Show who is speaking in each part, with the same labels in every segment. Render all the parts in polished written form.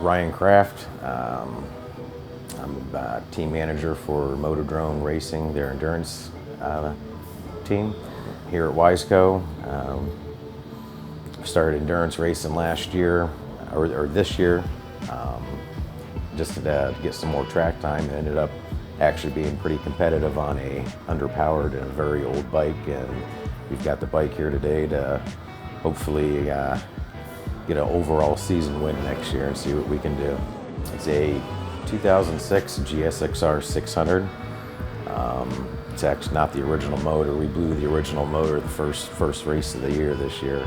Speaker 1: Krafft. I'm team manager for MotorDrone Racing, their endurance team here at Wiseco. Started endurance racing last year, or this year, just to get some more track time. Ended up actually being pretty competitive on a underpowered and a very old bike, and we've got the bike here today to hopefully get an overall season win next year and see what we can do. It's a 2006 GSX-R600. It's actually not the original motor. We blew the original motor the first race of the year this year.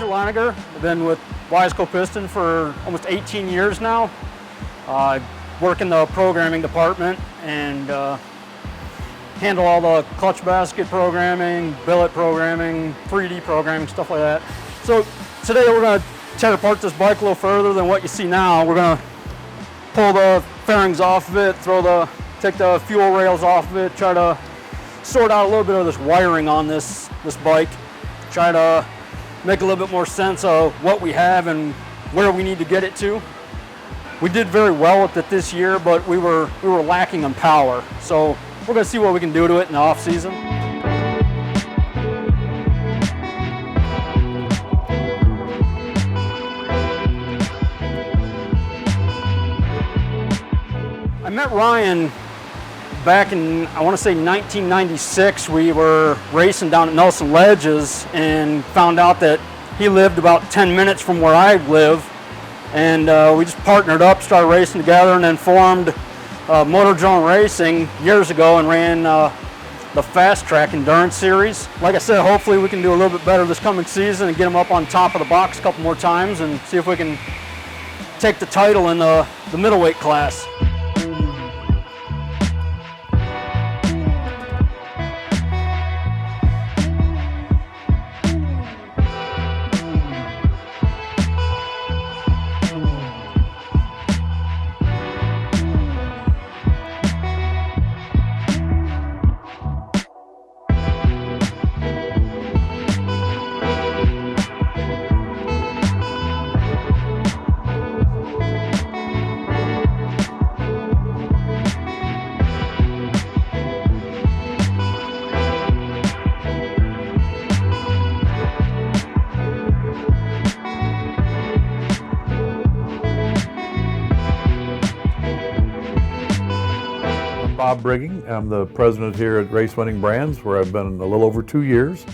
Speaker 2: Leininger. I've been with Wiseco Piston for almost 18 years now. I work in the programming department and handle all the clutch basket programming, billet programming, 3D programming, stuff like that. So today we're going to tear apart this bike a little further than what you see now. We're going to pull the fairings off of it, take the fuel rails off of it, try to sort out a little bit of this wiring on this bike, try to make a little bit more sense of what we have and where we need to get it to. We did very well with it this year, but we were lacking in power. So we're going to see what we can do to it in the off season. I met Ryan back in, I want to say 1996. We were racing down at Nelson Ledges and found out that he lived about 10 minutes from where I live. And we just partnered up, started racing together, and then formed MotorDrone Racing years ago and ran the Fast Track Endurance Series. Like I said, hopefully we can do a little bit better this coming season and get them up on top of the box a couple more times and see if we can take the title in the middleweight class.
Speaker 3: Bob Brigging. I'm the president here at Race Winning Brands, where I've been a little over 2 years,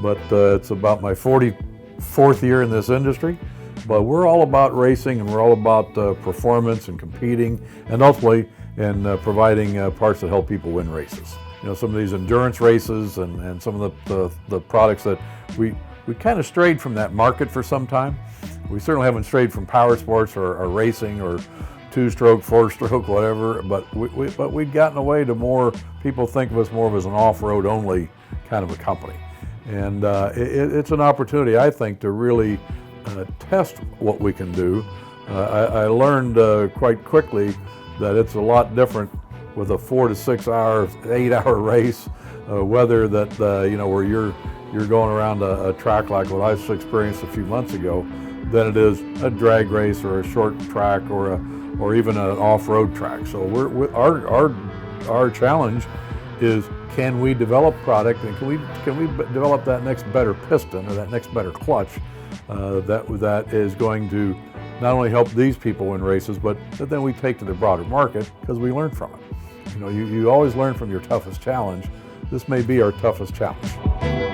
Speaker 3: but it's about my 44th year in this industry. But we're all about racing, and we're all about performance and competing, and ultimately in providing parts that help people win races. You know, some of these endurance races and some of the products that we kind of strayed from that market for some time. We certainly haven't strayed from power sports or racing or two-stroke, four-stroke, whatever, but we've gotten away to more, people think of us more as an off-road only kind of a company. And it's an opportunity, I think, to really test what we can do. I learned quite quickly that it's a lot different with a 4 to 6 hour, 8-hour race, whether that, you know, where you're going around a track like what I've experienced a few months ago, than it is a drag race or a short track or even an off-road track. So our challenge is, can we develop product, and can we develop that next better piston or that next better clutch that is going to not only help these people win races, but that then we take to the broader market because we learn from it. You know, you always learn from your toughest challenge. This may be our toughest challenge.